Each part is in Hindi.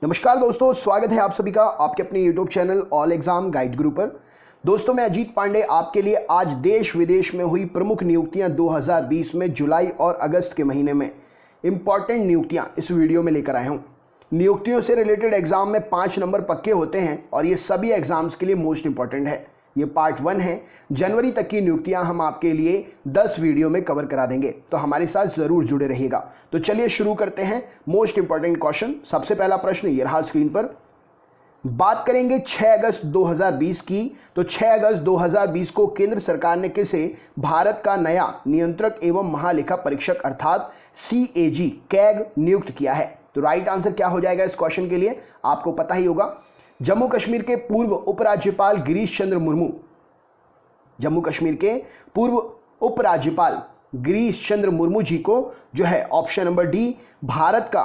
नमस्कार दोस्तों, स्वागत है आप सभी का आपके अपने YouTube channel all exam guide गुरु पर। दोस्तों मैं अजीत पांडे आपके लिए आज देश विदेश में हुई प्रमुख नियुक्तियां 2020 में जुलाई और अगस्त के महीने में इंपॉर्टेंट नियुक्तियां इस वीडियो में लेकर आया हूं। नियुक्तियों से रिलेटेड एग्जाम में 5 नंबर पक्के होते हैं और ये सभी एग्जाम्स के लिए मोस्ट इंपॉर्टेंट है। ये पार्ट 1 है। जनवरी तक की नियुक्तियां हम आपके लिए 10 वीडियो में कवर करा देंगे, तो हमारे साथ ज़रूर जुड़े रहिएगा। तो चलिए शुरू करते हैं मोस्ट इंपॉर्टेंट क्वेश्चन। सबसे पहला प्रश्न ये रहा स्क्रीन पर। बात करेंगे 6 अगस्त 2020 की। तो 6 अगस्त 2020 को केंद्र सरकार ने किसे भारत का नया नियंत्रक एवं महालेखा परीक्षक अर्थात CAG कैग नियुक्त किया है? तो राइट आंसर क्या हो जाएगा इस क्वेश्चन के लिए? आपको पता ही होगा, जम्मू कश्मीर के पूर्व उपराज्यपाल गिरीश चंद्र मुर्मू। जम्मू कश्मीर के पूर्व उपराज्यपाल गिरीश चंद्र मुर्मू जी को जो है ऑप्शन नंबर डी भारत का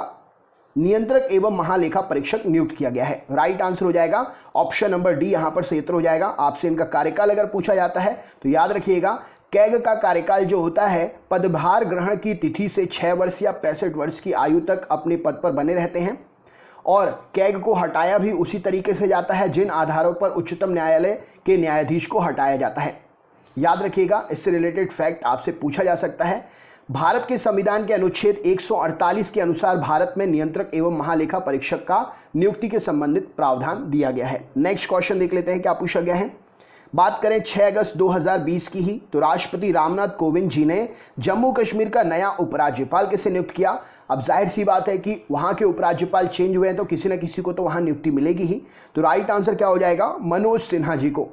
नियंत्रक एवं महालेखा परीक्षक नियुक्त किया गया है। राइट आंसर हो जाएगा ऑप्शन नंबर डी, यहां पर सही उत्तर हो जाएगा। आपसे इनका कार्यकाल अगर पूछा जाता है तो याद रखिएगा, कैग का कार्यकाल जो होता है पदभार ग्रहण की तिथि से 6 वर्ष या 65 वर्ष की आयु तक अपने पद पर बने रहते हैं और कैग को हटाया भी उसी तरीके से जाता है जिन आधारों पर उच्चतम न्यायालय के न्यायाधीश को हटाया जाता है। याद रखिएगा, इससे रिलेटेड फैक्ट आपसे पूछा जा सकता है। भारत के संविधान के अनुच्छेद 148 के अनुसार भारत में नियंत्रक एवं महालेखा परीक्षक का नियुक्ति के संबंधित प्रावधान दिया गया है। नेक्स्ट क्वेश्चन देख लेते हैं क्या पूछा गया है। बात करें 6 अगस्त 2020 की ही, तो राष्ट्रपति रामनाथ कोविंद जी ने जम्मू कश्मीर का नया उपराज्यपाल किसे नियुक्त किया? अब जाहिर सी बात है कि वहां के उपराज्यपाल चेंज हुए हैं तो किसी न किसी को तो वहां नियुक्ति मिलेगी ही। तो राइट आंसर क्या हो जाएगा? मनोज सिन्हा जी को।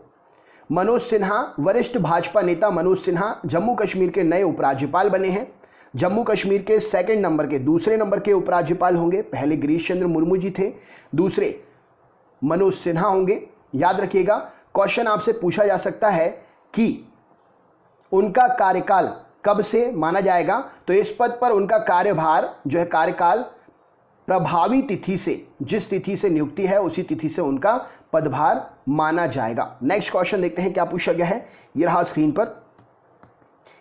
मनोज सिन्हा, वरिष्ठ भाजपा नेता मनोज सिन्हा जम्मू कश्मीर के नए उपराज्यपाल बने हैं। जम्मू कश्मीर के दूसरे नंबर के उपराज्यपाल होंगे। पहले गिरीश चंद्र मुर्मू जी थे, दूसरे मनोज सिन्हा होंगे। याद रखिएगा, क्वेश्चन आपसे पूछा जा सकता है कि उनका कार्यकाल कब से माना जाएगा? तो इस पद पर उनका कार्यभार जो है कार्यकाल प्रभावी तिथि से, जिस तिथि से नियुक्ति है उसी तिथि से उनका पदभार माना जाएगा। नेक्स्ट क्वेश्चन देखते हैं क्या पूछा गया है। यह रहा स्क्रीन पर।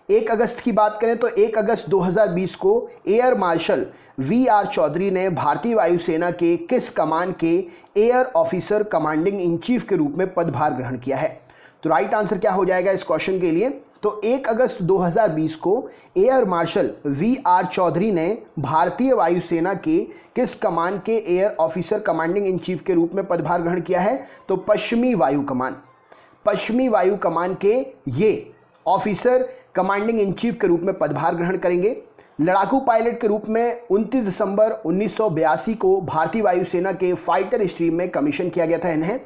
1 अगस्त की बात करें तो 1 अगस्त 2020 को एयर मार्शल VR चौधरी ने भारतीय वायुसेना के किस कमान के air officer commanding in chief के रूप में पदभार ग्रहण किया है? तो राइट आंसर क्या हो जाएगा इस क्वेश्चन के लिए? तो 1 अगस्त 2020 को एयर मार्शल VR चौधरी ने भारतीय वायुसेना के किस कमान के air officer commanding in chief के रूप में पदभार ग्रहण किया है? तो पश्चिमी वायु कमान के ये ऑफिसर कमांडिंग इन चीफ के रूप में पदभार ग्रहण करेंगे। लड़ाकू पायलट के रूप में 29 दिसंबर 1982 को भारतीय वायुसेना के फाइटर स्ट्रीम में कमीशन किया गया था इन्हें।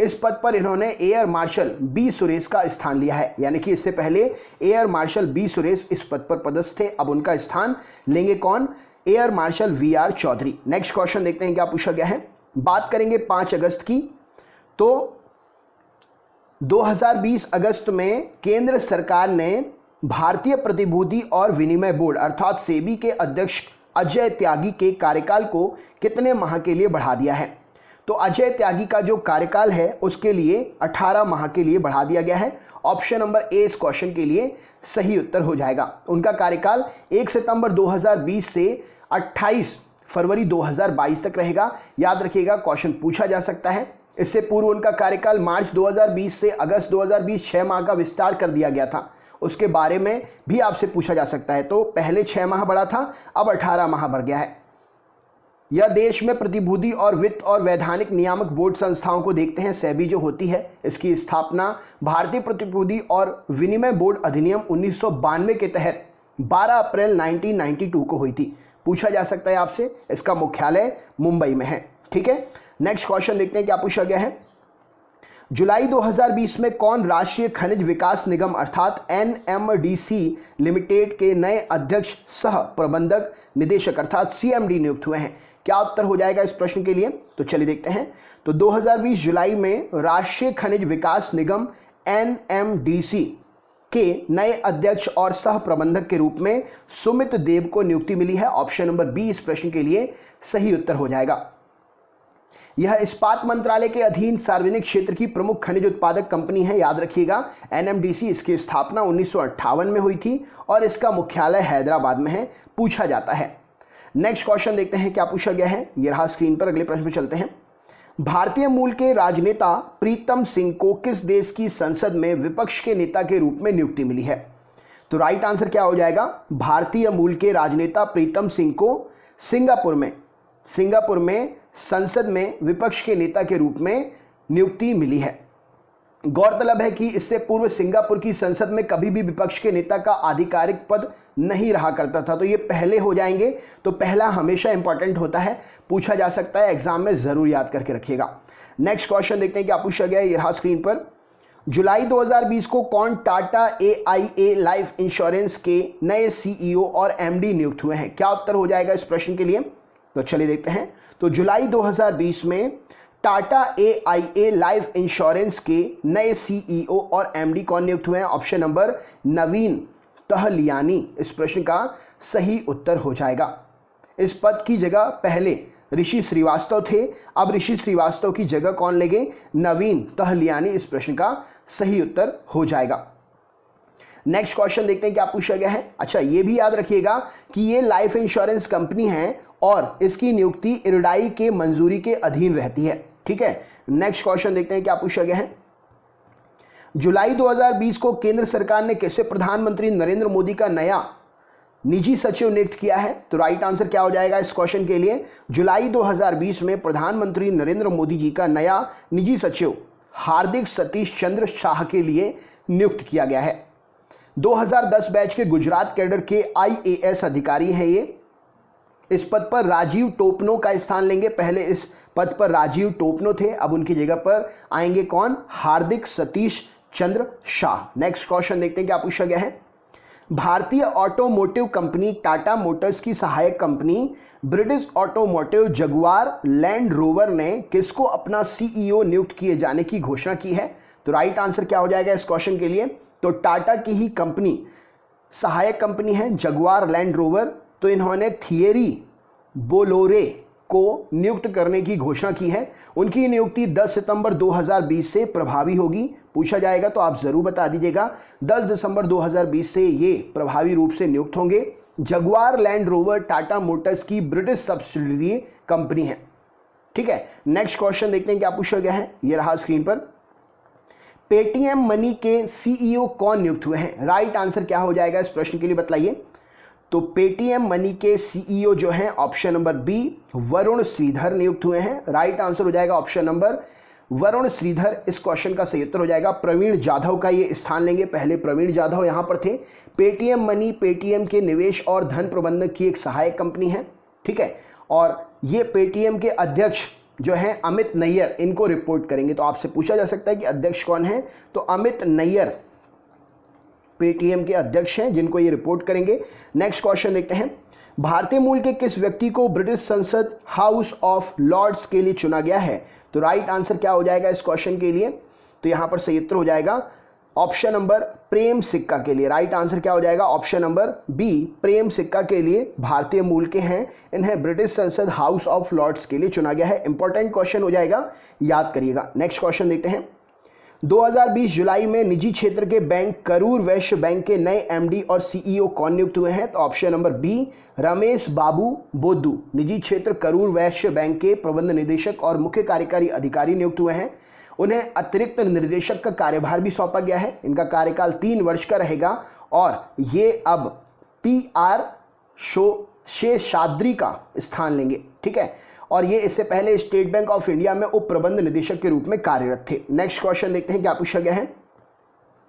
इस पद पर इन्होंने एयर मार्शल B सुरेश का स्थान लिया है, यानी कि इससे पहले एयर मार्शल B सुरेश इस पद पर पदस्थ थे। अब उनका स्थान लेंगे कौन? Air marshal VR Chaudhary. Next question देखते हैं क्या पूछा गया है। बात करेंगे 5 अगस्त की। तो 2020 अगस्त में केंद्र सरकार ने भारतीय प्रतिभूति और विनिमय बोर्ड अर्थात सेबी के अध्यक्ष अजय त्यागी के कार्यकाल को कितने माह के लिए बढ़ा दिया है? तो अजय त्यागी का जो कार्यकाल है उसके लिए 18 माह के लिए बढ़ा दिया गया है। ऑप्शन नंबर ए इस क्वेश्चन के लिए सही उत्तर हो जाएगा। उनका कार्यकाल 1 सितंबर 2020 से 28 फरवरी 2022 तक रहेगा। याद रखिएगा, क्वेश्चन पूछा जा सकता है। इससे पूर्व उनका कार्यकाल मार्च 2020 से अगस्त 2020 6 माह का विस्तार कर दिया गया था, उसके बारे में भी आपसे पूछा जा सकता है। तो पहले 6 माह बढ़ा था, अब 18 माह बढ़ गया है। यह देश में प्रतिभूति और वित्त और वैधानिक नियामक बोर्ड संस्थाओं को देखते हैं। सेबी जो होती है, इसकी स्थापना भारतीय प्रतिभूति और विनिमय बोर्ड अधिनियम 1992 के तहत 12 अप्रैल 1992 को हुई थी। पूछा जा सकता है आपसे, इसका मुख्यालय मुंबई में है। ठीक है, नेक्स्ट क्वेश्चन देखते हैं क्या पूछा गया है। जुलाई 2020 में कौन राष्ट्रीय खनिज विकास निगम अर्थात NMDC लिमिटेड के नए अध्यक्ष सह प्रबंधक निदेशक अर्थात CMD नियुक्त हुए हैं? क्या उत्तर हो जाएगा इस प्रश्न के लिए? तो चलिए देखते हैं। तो 2020 जुलाई में राष्ट्रीय खनिज विकास निगम NMDC के नए अध्यक्ष और सह प्रबंधक के रूप में सुमित देव को नियुक्ति मिली है। ऑप्शन नंबर बी इस प्रश्न के लिए सही उत्तर हो जाएगा। यह इस्पात मंत्रालय के अधीन सार्वजनिक क्षेत्र की प्रमुख खनिज उत्पादक कंपनी है। याद रखिएगा, NMDC इसकी स्थापना 1958 में हुई थी और इसका मुख्यालय हैदराबाद में है। पूछा जाता है नेक्स्ट क्वेश्चन देखते हैं क्या पूछा गया है, ये रहा स्क्रीन पर। अगले प्रश्न पे चलते हैं। भारतीय मूल के राजनेता प्रीतम सिंह को किस देश की संसद में विपक्ष के नेता के रूप में नियुक्ति मिली है? तो राइट आंसर क्या हो जाएगा? भारतीय मूल के राजनेता प्रीतम सिंह को सिंगापुर में संसद में विपक्ष के नेता के रूप में नियुक्ति मिली है। गौरतलब है कि इससे पूर्व सिंगापुर की संसद में कभी भी विपक्ष के नेता का आधिकारिक पद नहीं रहा करता था। तो ये पहले हो जाएंगे, तो पहला हमेशा इंपॉर्टेंट होता है, पूछा जा सकता है एग्जाम में, जरूर याद करके रखिएगा। नेक्स्ट क्वेश्चन देखते हैं क्या पूछा गया है, ये रहा स्क्रीन पर। जुलाई 2020 को कौन टाटा AIA लाइफ इंश्योरेंस के नए CEO और MD नियुक्त हुए हैं? क्या उत्तर हो जाएगा इस प्रश्न के लिए? तो चलिए देखते हैं। तो जुलाई 2020 में टाटा AIA लाइफ इंश्योरेंस के नए CEO और MD कौन नियुक्त हुए हैं? ऑप्शन नंबर नवीन तहलियानी इस प्रश्न का सही उत्तर हो जाएगा। इस पद की जगह पहले ऋषि श्रीवास्तव थे, अब ऋषि श्रीवास्तव की जगह कौन लेंगे? नवीन तहलियानी इस प्रश्न का सही उत्तर हो जाएगा। नेक्स्ट क्वेश्चन देखते हैं क्या पूछा गया है। अच्छा, ये भी याद रखिएगा कि ये लाइफ इंश्योरेंस कंपनी है और इसकी नियुक्ति इरडाई के मंजूरी के अधीन रहती है। ठीक है, नेक्स्ट क्वेश्चन देखते हैं क्या पूछा गया है। जुलाई 2020 को केंद्र सरकार ने कैसे प्रधानमंत्री नरेंद्र मोदी का नया निजी सचिव नियुक्त किया है? तो राइट आंसर क्या हो जाएगा इस क्वेश्चन के लिए? जुलाई 2020 में प्रधानमंत्री नरेंद्र मोदी जी का नया निजी सचिव हार्दिक सतीश चंद्र शाह के लिए नियुक्त किया गया है। 2010 बैच के गुजरात कैडर के IAS अधिकारी हैं ये। इस पद पर राजीव टोपनो का स्थान लेंगे। पहले इस पद पर राजीव टोपनो थे, अब उनकी जगह पर आएंगे कौन? हार्दिक सतीश चंद्र शाह। नेक्स्ट क्वेश्चन देखते हैं क्या पूछा गया है। भारतीय ऑटोमोटिव कंपनी टाटा मोटर्स की सहायक company British automotive Jaguar land rover ने किसको अपना CEO नियुक्त किए जाने की घोषणा की है? तो राइट आंसर क्या हो जाएगा इस क्वेश्चन के लिए? तो टाटा की ही कंपनी, सहायक कंपनी है जगुआर लैंड रोवर, तो इन्होंने थियरी बोलोरे को नियुक्त करने की घोषणा की है। उनकी नियुक्ति 10 सितंबर 2020 से प्रभावी होगी। पूछा जाएगा तो आप जरूर बता दीजिएगा, 10 दिसंबर 2020 से ये प्रभावी रूप से नियुक्त होंगे। Jaguar land rover Tata Motors की ब्रिटिश सब्सिडियरी कंपनी है। ठीक है, नेक्स्ट क्वेश्चन देखते हैं क्या पूछा गया है, ये रहा स्क्रीन पर। पेटीएम मनी के CEO कौन नियुक्त हुए हैं? राइट आंसर क्या हो जाएगा इस प्रश्न के लिए बताइए। तो पेटीएम मनी के CEO जो हैं option number B Varun Sridhar नियुक्त हुए हैं। राइट आंसर हो जाएगा ऑप्शन नंबर वरुण श्रीधर इस क्वेश्चन का सही उत्तर हो जाएगा। प्रवीण जाधव का ये स्थान लेंगे, पहले प्रवीण जाधव यहां पर थे। पेटीएम मनी पेटीएम के निवेश और धन प्रबंधन की एक सहायक कंपनी है। ठीक है, और ये पेटीएम के अध्यक्ष जो हैं अमित नैयर, इनको रिपोर्ट करेंगे। तो आपसे पूछा जा सकता है कि अध्यक्ष कौन है? तो अमित नैयर पेटीएम के अध्यक्ष हैं जिनको ये रिपोर्ट करेंगे। नेक्स्ट क्वेश्चन देखते हैं। भारतीय मूल के किस व्यक्ति को ब्रिटिश संसद हाउस ऑफ लॉर्ड्स के लिए चुना गया है? तो राइट आंसर क्या हो जाएगा इस क्वेश्चन के लिए? तो यहां पर सही उत्तर हो जाएगा ऑप्शन नंबर प्रेम सिक्का के लिए। राइट आंसर क्या हो जाएगा? ऑप्शन नंबर B प्रेम सिक्का के लिए भारतीय मूल के हैं, इन्हें ब्रिटिश संसद हाउस ऑफ लॉर्ड्स के लिए चुना गया है। इंपॉर्टेंट क्वेश्चन हो जाएगा, याद करिएगा। नेक्स्ट क्वेश्चन देखते हैं। 2020 जुलाई में निजी क्षेत्र के बैंक करूर वैश्य बैंक के नए MD और CEO कौन नियुक्त हुए हैं? तो ऑप्शन नंबर B रमेश बाबू बोद्दू निजी क्षेत्र करूर वैश्य बैंक के प्रबंध निदेशक और मुख्य कार्यकारी अधिकारी नियुक्त हुए हैं। उन्हें अतिरिक्त निर्देशक का कार्यभार भी सौंपा गया है। इनका कार्यकाल 3 वर्ष का रहेगा और ये अब PR शेषाद्री का स्थान लेंगे। ठीक है, और ये इससे पहले स्टेट बैंक ऑफ इंडिया में उप प्रबंध निदेशक के रूप में कार्यरत थे। नेक्स्ट क्वेश्चन देखते हैं क्या पूछा गया है।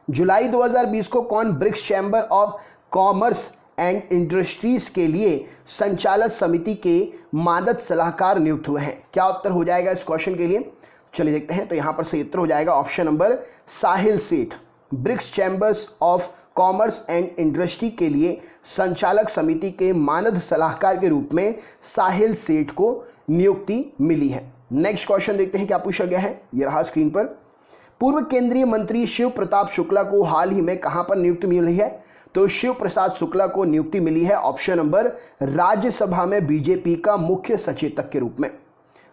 जुलाई 2020 को कौन BRICS chamber of commerce and industries के लिए संचालक समिति के मानद सलाहकार नियुक्त हुए हैं? क्या उत्तर हो जाएगा इस क्वेश्चन के लिए? चलिए देखते हैं। तो यहां पर सही उत्तर हो जाएगा option number Sahil Seth. BRICS chambers of commerce and industry के लिए संचालक समिति के मानद सलाहकार के रूप में साहिल सेठ को नियुक्ति मिली है। नेक्स्ट क्वेश्चन देखते हैं क्या पूछा गया है, ये रहा स्क्रीन पर। पूर्व केंद्रीय मंत्री शिव प्रताप शुक्ला को हाल ही में कहां पर नियुक्ति मिली है? तो शिव प्रसाद शुक्ला को नियुक्ति मिली है ऑप्शन नंबर राज्यसभा में बीजेपी का मुख्य सचेतक के रूप में।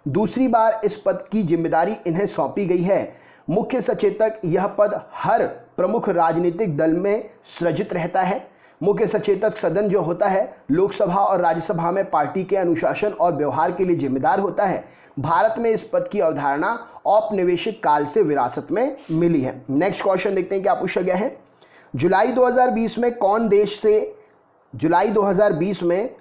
दूसरी बार इस पद की जिम्मेदारी इन्हें सौंपी गई है। मुख्य सचेतक यह पद हर प्रमुख राजनीतिक दल में सृजित रहता है। मुख्य सचेतक सदन जो होता है लोकसभा और राज्यसभा में पार्टी के अनुशासन और व्यवहार के लिए जिम्मेदार होता है। भारत में इस पद की अवधारणा औपनिवेशिक काल से विरासत में मिली है। नेक्स्ट क्वेश्चन देखते हैं क्या पूछा गया है। जुलाई 2020 में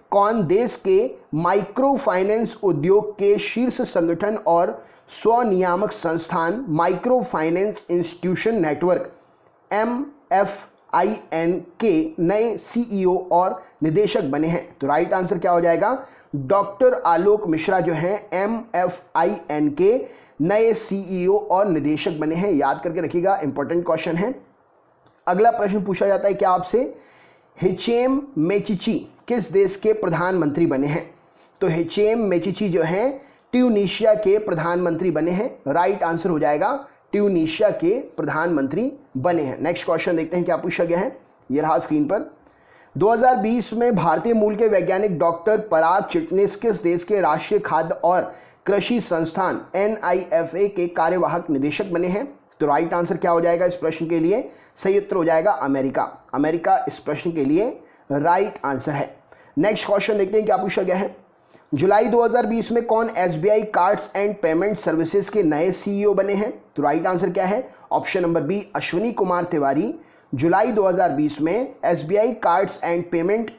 कौन देश के माइक्रो फाइनेंस उद्योग के शीर्ष संगठन और स्वनियामक संस्थान micro finance institution network MFIN के नए CEO और निदेशक बने हैं? तो राइट आंसर क्या हो जाएगा? डॉक्टर आलोक मिश्रा जो हैं MFIN के नए CEO और निदेशक बने हैं। याद करके रखिएगा, इंपॉर्टेंट क्वेश्चन है। अगला प्रश्न पूछा जाता है क्या आपसे, हिचेम मेचिची किस देश के प्रधानमंत्री बने हैं? तो हिचेम मेचिची जो हैं ट्यूनीशिया के प्रधानमंत्री बने हैं। राइट आंसर हो जाएगा ट्यूनीशिया के प्रधानमंत्री बने हैं। नेक्स्ट क्वेश्चन देखते हैं क्या पूछा गया है, ये रहा स्क्रीन पर। 2020 में भारतीय मूल के वैज्ञानिक डॉक्टर पराग चिटनिस किस देश के राष्ट्रीय खाद्य और कृषि संस्थान NIFA के कार्यवाहक निदेशक बने हैं? तो राइट आंसर क्या हो जाएगा इस प्रश्न के लिए? सही उत्तर हो जाएगा अमेरिका। अमेरिका इस प्रश्न के लिए राइट आंसर है। नेक्स्ट क्वेश्चन देखते हैं क्या पूछा गया है। जुलाई 2020 में कौन SBI cards and payment services के नए CEO बने हैं? तो राइट आंसर क्या है? Option number B, Ashwini Kumar Tiwari जुलाई 2020 में SBI कार्ड्स एंड पेमेंट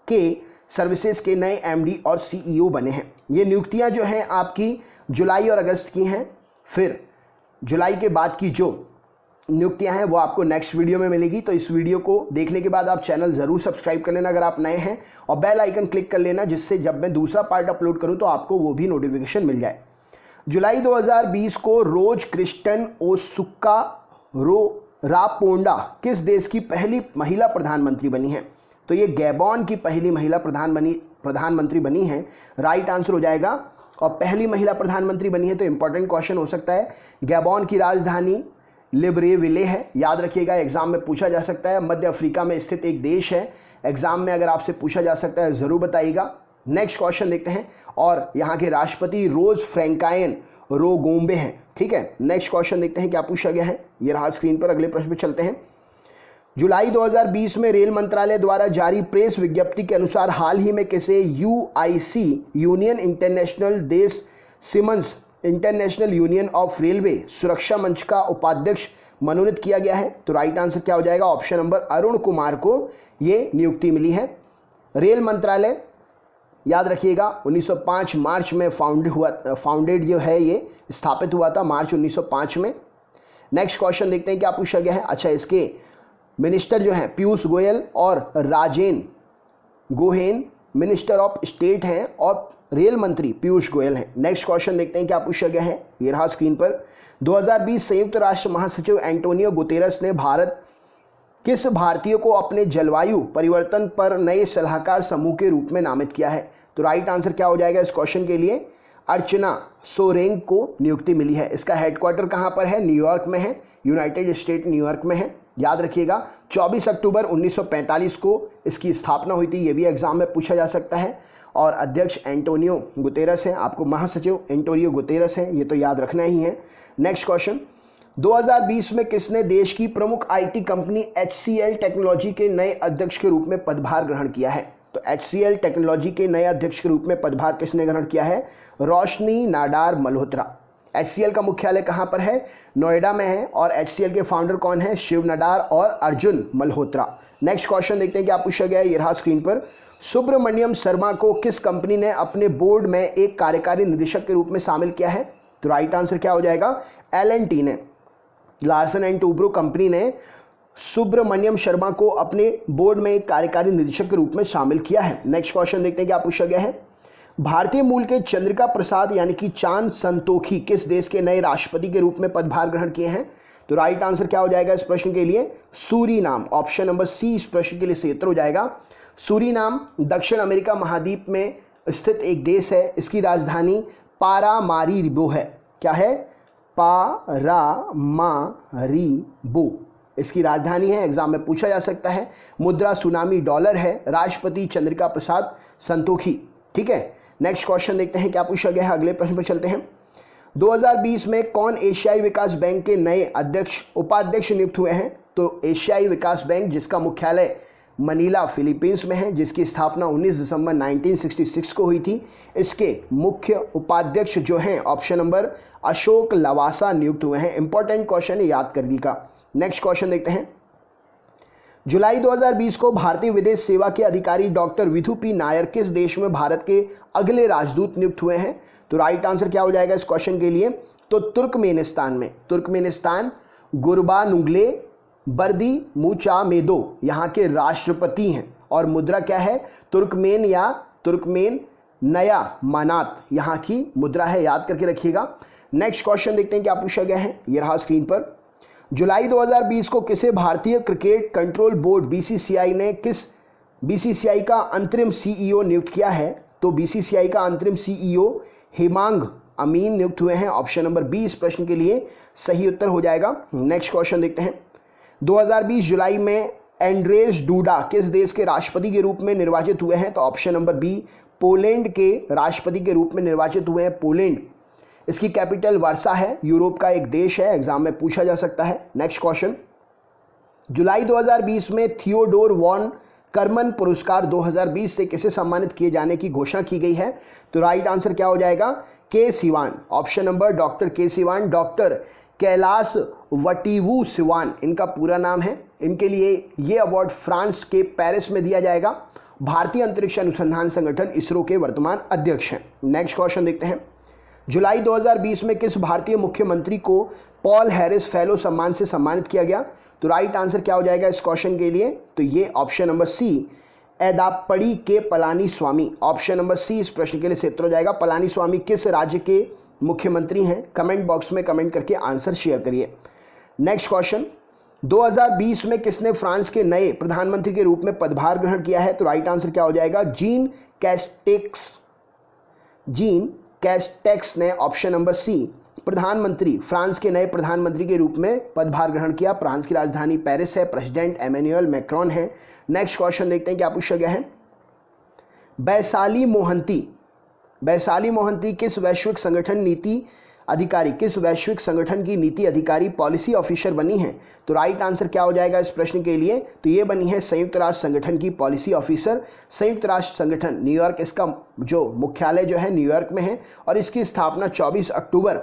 के सर्विसेज के नए MD और CEO बने हैं। ये नियुक्तियां जो हैं आपकी जुलाई और अगस्त की हैं। फिर जुलाई के बाद की जो नियुक्तियां हैं वो आपको नेक्स्ट वीडियो में मिलेगी। तो इस वीडियो को देखने के बाद आप चैनल ज़रूर सब्सक्राइब कर लेना अगर आप नए हैं, और बेल आइकन क्लिक कर लेना, जिससे जब मैं दूसरा पार्ट अपलोड करूं तो आपको वो भी नोटिफिकेशन मिल जाए। जुलाई 2020 को रोज क्रिस्टन ओसुका रापोंडा किस देश की पहली महिला प्रधानमंत्री बनी है? तो ये गैबॉन की पहली महिला प्रधानमंत्री बनी है। राइट आंसर हो जाएगा। और पहली महिला प्रधानमंत्री बनी है तो इंपॉर्टेंट क्वेश्चन हो सकता है। गैबॉन की राजधानी लिब्रेविले है, याद रखिएगा, एग्जाम में पूछा जा सकता है। मध्य अफ्रीका में स्थित एक देश है, एग्जाम में अगर आपसे पूछा जा सकता है ज़रूर बताइएगा। नेक्स्ट क्वेश्चन देखते हैं, और यहाँ के राष्ट्रपति रोज फ्रैंकायन रोगोम्बे हैं। ठीक है, नेक्स्ट क्वेश्चन देखते हैं क्या पूछा गया है, ये रहा स्क्रीन पर। अगले प्रश्न पर चलते हैं। जुलाई 2020 में रेल मंत्रालय द्वारा जारी प्रेस विज्ञप्ति के अनुसार हाल ही में किसे UIC यूनियन इंटरनेशनल देश सिमंस इंटरनेशनल यूनियन ऑफ रेलवे सुरक्षा मंच का उपाध्यक्ष मनोनीत किया गया है? तो राइट आंसर क्या हो जाएगा? ऑप्शन नंबर अरुण कुमार को ये नियुक्ति मिली है। रेल मंत्रालय याद रखिएगा 1905 मार्च में फाउंडेड जो है ये स्थापित हुआ था मार्च 1905 में। नेक्स्ट क्वेश्चन देखते हैं क्या पूछा गया है। अच्छा, इसके मिनिस्टर जो हैं पीयूष गोयल और Rajen Gohain minister of state हैं, और रेल मंत्री पीयूष गोयल हैं। नेक्स्ट क्वेश्चन देखते हैं क्या पूछा गया है, ये रहा स्क्रीन पर। 2020 संयुक्त राष्ट्र महासचिव एंटोनियो गुतेरस ने किस भारतीय को अपने जलवायु परिवर्तन पर नए सलाहकार समूह के रूप में नामित किया है? तो राइट आंसर क्या हो जाएगा इस क्वेश्चन के लिए? अर्चना सोरेंग को नियुक्ति मिली है। इसका हेडक्वार्टर कहाँ पर है? न्यूयॉर्क में है, यूनाइटेड स्टेट न्यूयॉर्क में है। याद रखिएगा 24 अक्टूबर 1945 को इसकी स्थापना हुई थी, ये भी एग्जाम में पूछा जा सकता है। और अध्यक्ष एंटोनियो गुतेरस हैं, आपको महासचिव एंटोनियो गुतेरस हैं, ये तो याद रखना ही है। नेक्स्ट क्वेश्चन, 2020 में किसने देश की प्रमुख IT कंपनी HCL टेक्नोलॉजी के नए अध्यक्ष के रूप में पदभार ग्रहण किया है? तो HCL टेक्नोलॉजी के नए अध्यक्ष के रूप में पदभार किसने ग्रहण किया है? रोशनी नाडार मल्होत्रा। HCL का मुख्यालय कहाँ पर है? नोएडा में है। और HCL के फाउंडर कौन है? शिव नाडार और अर्जुन मल्होत्रा। नेक्स्ट क्वेश्चन देखते हैं क्या पूछा गया है, ये रहा स्क्रीन पर। सुब्रमण्यम शर्मा को किस कंपनी ने अपने बोर्ड में एक कार्यकारी निदेशक के रूप में शामिल किया है? तो राइट आंसर क्या हो जाएगा? L&T ने, लार्सन एंड टूब्रो कंपनी ने सुब्रमण्यम शर्मा को अपने बोर्ड में एक कार्यकारी निदेशक के रूप में शामिल किया है। नेक्स्ट क्वेश्चन देखते हैं क्या पूछा गया है। भारतीय मूल के चंद्रिका प्रसाद यानी कि चांद संतोखी किस देश के नए राष्ट्रपति के रूप में पदभार ग्रहण किए हैं? तो राइट आंसर क्या हो जाएगा इस प्रश्न के लिए? सूरीनाम। ऑप्शन नंबर सी इस प्रश्न के लिए सही उत्तर हो जाएगा। सूरीनाम दक्षिण अमेरिका महाद्वीप में स्थित एक देश है। इसकी राजधानी पारामारीबो है। क्या है? पारामारीबो इसकी राजधानी है, एग्जाम में पूछा जा सकता है। मुद्रा सुनामी डॉलर है। राष्ट्रपति चंद्रिका प्रसाद संतोखी। ठीक है, नेक्स्ट क्वेश्चन देखते हैं क्या पूछा गया है। अगले प्रश्न पर चलते हैं। 2020 में कौन एशियाई विकास बैंक के नए उपाध्यक्ष नियुक्त हुए हैं? तो एशियाई विकास बैंक जिसका मुख्यालय मनीला फिलीपींस में है, जिसकी स्थापना 19 दिसंबर 1966 को हुई थी। इसके मुख्य उपाध्यक्ष जो हैं ऑप्शन नंबर अशोक लवासा नियुक्त हुए हैं। इंपॉर्टेंट क्वेश्चन है, याद करने का। नेक्स्ट क्वेश्चन देखते हैं। जुलाई 2020 को भारतीय विदेश सेवा के अधिकारी डॉक्टर विधु पी नायर किस देश में भारत के अगले राजदूत नियुक्त हुए हैं? तो राइट आंसर क्या हो जाएगा इस क्वेश्चन के लिए? तो तुर्कमेनिस्तान में। तुर्कमेनिस्तान गुरबानुगले बर्दी मुचामेदो यहाँ के राष्ट्रपति हैं और मुद्रा क्या है? तुर्कमेन या तुर्कमेन नया मानात यहाँ की मुद्रा है, याद करके रखिएगा। नेक्स्ट क्वेश्चन देखते हैं क्या पूछा गया है, ये रहा स्क्रीन पर। जुलाई 2020 को किसे भारतीय क्रिकेट कंट्रोल बोर्ड बीसीसीआई ने किस बीसीसीआई का अंतरिम सीईओ नियुक्त किया है? तो बीसीसीआई का अंतरिम सीईओ हेमांग अमीन नियुक्त हुए हैं। ऑप्शन नंबर 20 प्रश्न के लिए सही उत्तर हो जाएगा। नेक्स्ट क्वेश्चन देखते हैं। 2020 जुलाई में एंड्रेज डूडा किस देश के राष्ट्रपति के रूप में निर्वाचित हुए हैं? तो ऑप्शन नंबर बी पोलैंड के राष्ट्रपति के रूप में निर्वाचित हुए हैं। पोलैंड, इसकी कैपिटल वार्सा है, यूरोप का एक देश है, एग्जाम में पूछा जा सकता है। Next question. जुलाई 2020 में थियोडोर वॉन कर्मन पुरस्कार 2020 से किसे सम्मानित किए जाने की घोषणा की गई है? तो राइट आंसर क्या हो जाएगा? के सिवान। ऑप्शन नंबर डॉक्टर के सिवान, डॉक्टर कैलाश वटीवू सिवान इनका पूरा नाम है। इनके लिए ये अवार्ड फ्रांस के पेरिस में दिया जाएगा। भारतीय अंतरिक्ष अनुसंधान संगठन इसरो के वर्तमान अध्यक्ष हैं। नेक्स्ट क्वेश्चन देखते हैं। जुलाई 2020 में किस भारतीय मुख्यमंत्री को पॉल हैरिस फेलो सम्मान से सम्मानित किया गया? तो राइट आंसर क्या हो जाएगा इस क्वेश्चन के लिए? तो ये ऑप्शन नंबर सी एदापड़ी के पलानी स्वामी। ऑप्शन नंबर सी इस प्रश्न के लिए सही उत्तर हो जाएगा। पलानी स्वामी किस राज्य के मुख्यमंत्री हैं? कमेंट बॉक्स में कमेंट करके आंसर शेयर करिए। Next question. 2020 में किसने फ्रांस के नए प्रधानमंत्री के रूप में पदभार ग्रहण किया है? तो राइट आंसर क्या हो जाएगा? जीन कैस्टेक्स ने ऑप्शन नंबर सी प्रधानमंत्री, फ्रांस के नए प्रधानमंत्री के रूप में पदभार ग्रहण किया। फ्रांस की राजधानी पेरिस है, प्रेसिडेंट एमेन्युअल मैक्रोन है। नेक्स्ट क्वेश्चन देखते हैं क्या पूछा गया है। वैशाली मोहंती किस वैश्विक संगठन की नीति अधिकारी पॉलिसी ऑफिसर बनी है? तो राइट आंसर क्या हो जाएगा इस प्रश्न के लिए? तो ये बनी है संयुक्त राष्ट्र संगठन की पॉलिसी ऑफिसर। संयुक्त राष्ट्र संगठन न्यूयॉर्क, इसका जो मुख्यालय जो है न्यूयॉर्क में है और इसकी स्थापना 24 अक्टूबर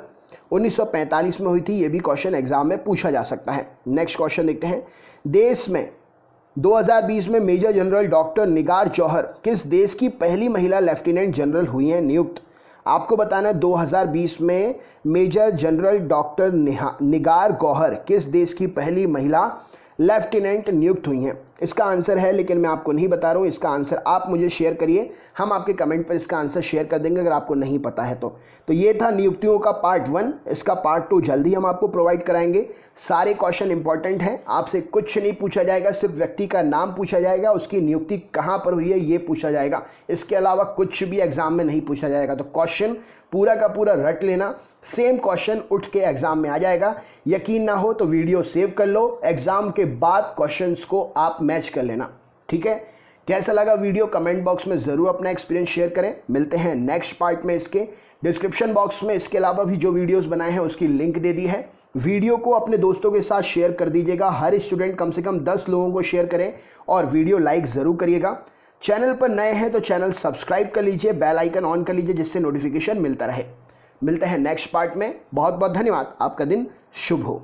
1945 में हुई थी। ये भी क्वेश्चन एग्जाम में पूछा जा सकता है। नेक्स्ट क्वेश्चन देखते हैं। देश में 2020 में मेजर जनरल डॉक्टर निगार जौहर किस देश की पहली महिला लेफ्टिनेंट जनरल हुई हैं नियुक्त? आपको बताना है 2020 में मेजर जनरल डॉक्टर निगार गौहर किस देश की पहली महिला लेफ्टिनेंट नियुक्त हुई हैं। इसका आंसर है, लेकिन मैं आपको नहीं बता रहा हूँ, इसका आंसर आप मुझे शेयर करिए, हम आपके कमेंट पर इसका आंसर शेयर कर देंगे अगर आपको नहीं पता है तो ये था नियुक्तियों का पार्ट 1। इसका पार्ट 2 जल्दी हम आपको प्रोवाइड कराएंगे। सारे क्वेश्चन इंपॉर्टेंट हैं, आपसे कुछ नहीं पूछा जाएगा, सिर्फ व्यक्ति का नाम पूछा जाएगा, उसकी नियुक्ति कहाँ पर हुई है ये पूछा जाएगा। इसके अलावा कुछ भी एग्जाम में नहीं पूछा जाएगा। तो क्वेश्चन पूरा का पूरा रट लेना, सेम क्वेश्चन उठ के एग्जाम में आ जाएगा। यकीन ना हो तो वीडियो सेव कर लो, एग्जाम के बाद क्वेश्चंस को आप मैच कर लेना, ठीक है। कैसा लगा वीडियो कमेंट बॉक्स में ज़रूर अपना एक्सपीरियंस शेयर करें। मिलते हैं नेक्स्ट पार्ट में। इसके डिस्क्रिप्शन बॉक्स में इसके अलावा भी जो वीडियोस बनाए हैं उसकी लिंक दे दी है। वीडियो को अपने दोस्तों के साथ शेयर कर दीजिएगा। हर स्टूडेंट कम से कम 10 लोगों को शेयर करें और वीडियो लाइक ज़रूर करिएगा। चैनल पर नए हैं तो चैनल सब्सक्राइब कर लीजिए, बेल आइकन ऑन कर लीजिए जिससे नोटिफिकेशन मिलता रहे। मिलते हैं नेक्स्ट पार्ट में। बहुत बहुत धन्यवाद। आपका दिन शुभ हो।